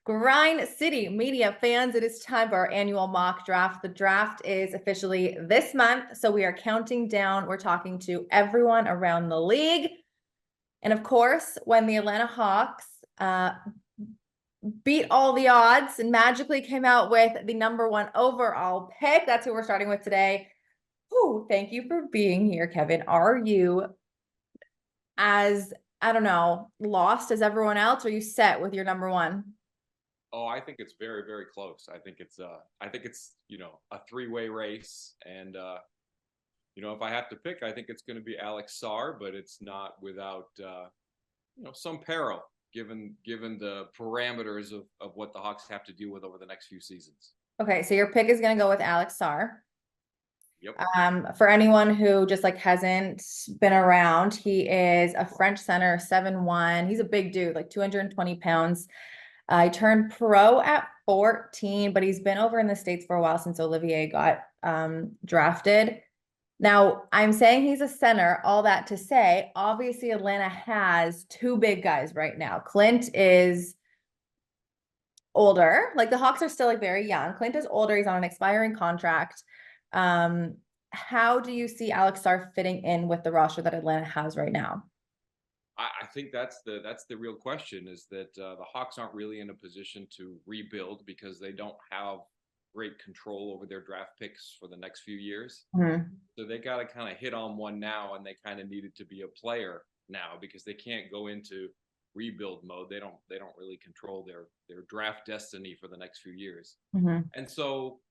Grind City media fans, it is time for our annual mock draft. The draft is officially this month, so we are counting down. We're talking to everyone around the league. And of course, when the Atlanta Hawks beat all the odds and magically came out with the #1 overall pick, that's who we're starting with today. Ooh, thank you for being here, Kevin. Are you as, I don't know, lost as everyone else, or are you set with your #1? Oh, I think it's very, very close. I think it's a three-way race, and if I have to pick, I think it's going to be Alex Sarr, but it's not without some peril given the parameters of what the Hawks have to deal with over the next few seasons. Okay, so your pick is going to go with Alex Sarr. Yep. For anyone who just like hasn't been around, he is a French center, 7'1". He's a big dude, like 220 pounds. He turned pro at 14, but he's been over in the States for a while since Olivier got drafted. Now, I'm saying he's a center, all that to say, obviously Atlanta has two big guys right now. Clint is older. Like the Hawks are still like very young. Clint is older. He's on an expiring contract. How do you see Alex Sarr fitting in with the roster that Atlanta has right now? I think that's the real question, is that the Hawks aren't really in a position to rebuild because they don't have great control over their draft picks for the next few years. Mhm. So they got to kind of hit on one now, and they kind of needed to be a player now because they can't go into rebuild mode. They don't really control their draft destiny for the next few years. Mhm. And so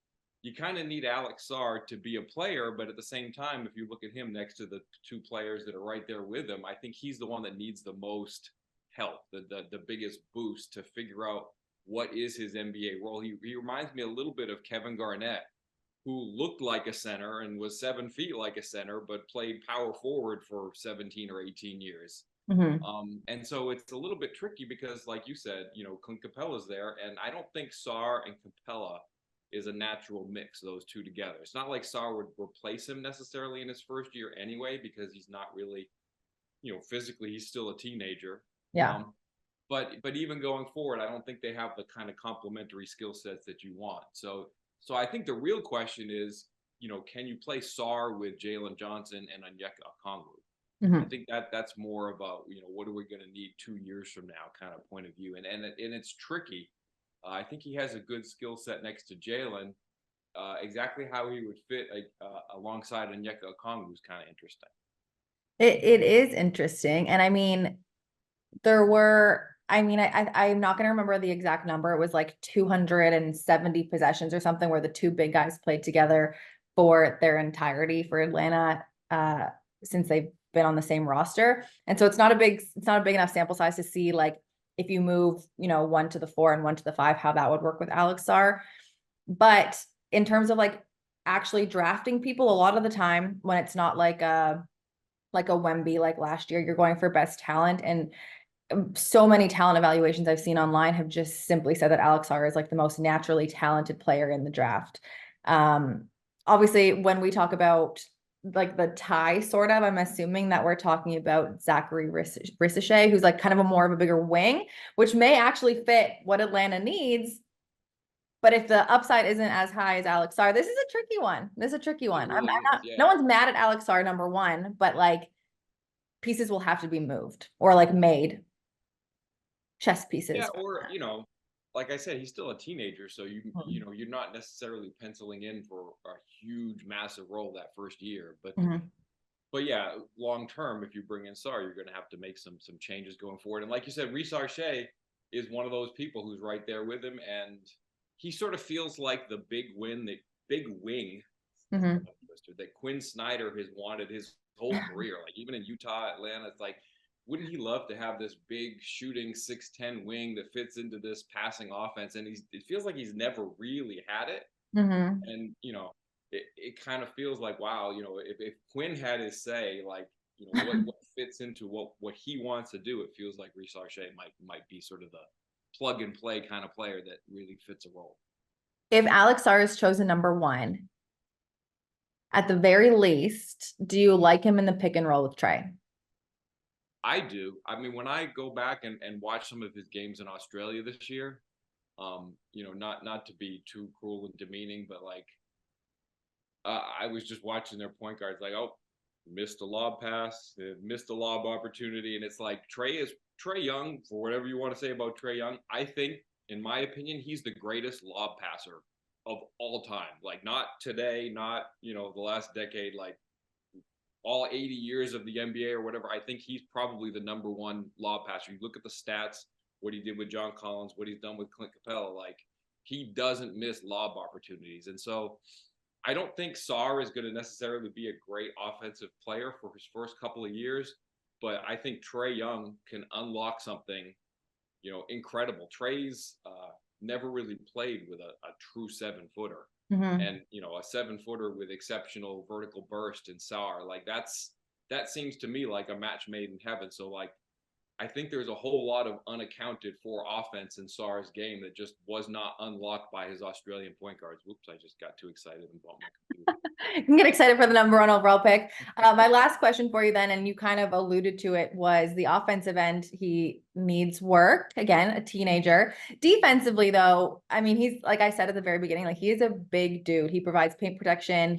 you kind of need Alex Sarr to be a player, but at the same time, if you look at him next to the two players that are right there with him, I think he's the one that needs the most help, the biggest boost to figure out what is his NBA role. He reminds me a little bit of Kevin Garnett, who looked like a center and was 7 feet like a center, but played power forward for 17 or 18 years. Mhm. And so it's a little bit tricky because, like you said, Clint Capella's there, and I don't think Sarr and Capella is a natural mix, those two together. It's not like Sarr would replace him necessarily in his first year anyway, because he's not really, physically, he's still a teenager. Yeah. But even going forward, I don't think they have the kind of complementary skill sets that you want. So I think the real question is, can you play Sarr with Jalen Johnson and Onyeka Okongwu? I Mhm. think that's more about, what are we going to need 2 years from now kind of point of view. And it's tricky. I think he has a good skill set next to Jalen. Exactly how he would fit alongside Onyeka Okongwu is kind of interesting. It is interesting. And I mean, I'm not going to remember the exact number. It was like 270 possessions or something where the two big guys played together for their entirety for Atlanta, since they've been on the same roster. And so it's not a big enough sample size to see like if you move, one to the 4 and one to the 5, how that would work with Alex Sarr. But in terms of like actually drafting people, a lot of the time when it's not like a Wemby like last year, you're going for best talent. And so many talent evaluations I've seen online have just simply said that Alex Sarr is like the most naturally talented player in the draft. Obviously, when we talk about like the tie, sort of, I'm assuming that we're talking about Zachary Risacher, who's like kind of a more of a bigger wing, which may actually fit what Atlanta needs. But if the upside isn't as high as Alex Sarr, this is a tricky one. This is a tricky It one. I'm really is, not, no yeah. one's mad at Alex Sarr #1, but like pieces will have to be moved or like made, chess Yeah, pieces. or like I said, he's still a teenager, so you're not necessarily penciling in for a huge, massive role that first year. But Mhm. but yeah, long term, if you bring in Sarr, you're going to have to make some changes going forward. And like you said, Risacher is one of those people who's right there with him, and he sort of feels like the big wing Mhm. that Quinn Snyder has wanted his whole career. Like even in Utah, Atlanta, it's like, wouldn't he love to have this big shooting 6'10" wing that fits into this passing offense? And it feels like he's never really had it. Mhm. And it kind of feels like, wow, if Quinn had his say, like, what fits into what he wants to do, it feels like Risacher might be sort of the plug and play kind of player that really fits a role. If Alex Sarr is chosen #1, at the very least, do you like him in the pick and roll with Trey? I do. I mean, when I go back and watch some of his games in Australia this year, Not to be too cruel and demeaning, but like I was just watching their point guards, like, oh, missed a lob pass, missed a lob opportunity, and it's like Trae Young, for whatever you want to say about Trae Young. I think, in my opinion, he's the greatest lob passer of all time. Like, not today, not the last decade, like all 80 years of the NBA or whatever. I think he's probably the number one lob passer. You look at the stats, what he did with John Collins, what he's done with Clint Capella, like he doesn't miss lob opportunities. And so I don't think Sarr is going to necessarily be a great offensive player for his first couple of years, but I think Trae Young can unlock something, incredible. Trae's never really played with a true 7-footer. Mhm. And a 7-footer with exceptional vertical burst and Sarr, like that seems to me like a match made in heaven. So like I think there's a whole lot of unaccounted for offense in Sarr's game that just was not unlocked by his Australian point guards. Whoops, I just got too excited and bumped my computer. You can get excited for the number one overall pick. My last question for you then, and you kind of alluded to it, was the offensive end. He needs work. Again, a teenager. Defensively, though, I mean, he's, like I said at the very beginning, like he is a big dude. He provides paint protection.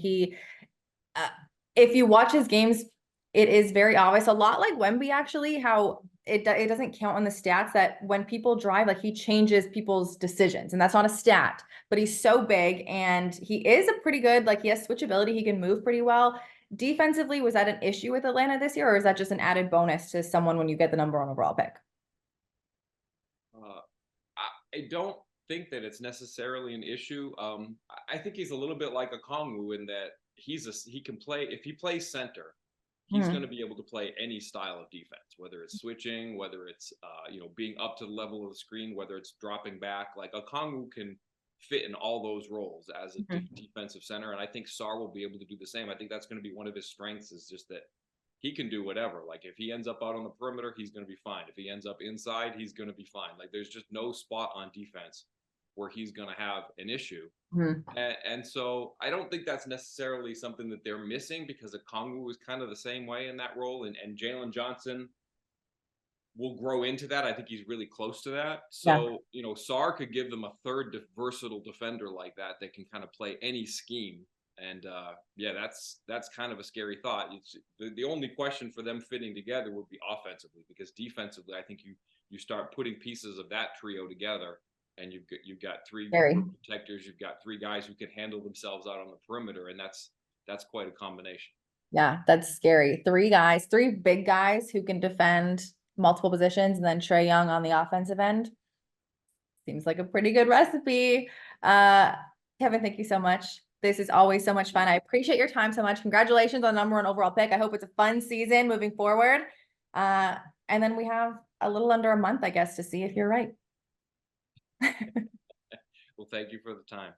If you watch his games, it is very obvious, a lot like Wemby, actually, how it doesn't count on the stats that when people drive, like he changes people's decisions, and that's not a stat, but he's so big and he is a pretty good, like he has switchability. He can move pretty well. Defensively, was that an issue with Atlanta this year, or is that just an added bonus to someone when you get the number one overall pick? I don't think that it's necessarily an issue. I think he's a little bit like a Kongwu in that he can play, if he plays center, he's going to be able to play any style of defense, whether it's switching, whether it's being up to the level of the screen, whether it's dropping back. Like a Kongwu can fit in all those roles as a defensive center, and I think Sarr will be able to do the same. I think that's going to be one of his strengths, is just that he can do whatever. Like if he ends up out on the perimeter, he's going to be fine. If he ends up inside, he's going to be fine. Like there's just no spot on defense where he's going to have an issue. And so I don't think that's necessarily something that they're missing, because Okongwu was kind of the same way in that role. And Jalen Johnson will grow into that. I think he's really close to that. So, Sarr could give them a third versatile defender like that can kind of play any scheme. And that's kind of a scary thought. It's, the only question for them fitting together would be offensively, because defensively, I think you start putting pieces of that trio together, and you've got three protectors, you've got three guys who can handle themselves out on the perimeter, and that's quite a combination. Yeah, that's scary. Three big guys who can defend multiple positions, and then Trae Young on the offensive end. Seems like a pretty good recipe. Kevin, thank you so much. This is always so much fun. I appreciate your time so much. Congratulations on number one overall pick. I hope it's a fun season moving forward. And then we have a little under a month, I guess, to see if you're right. Well, thank you for the time.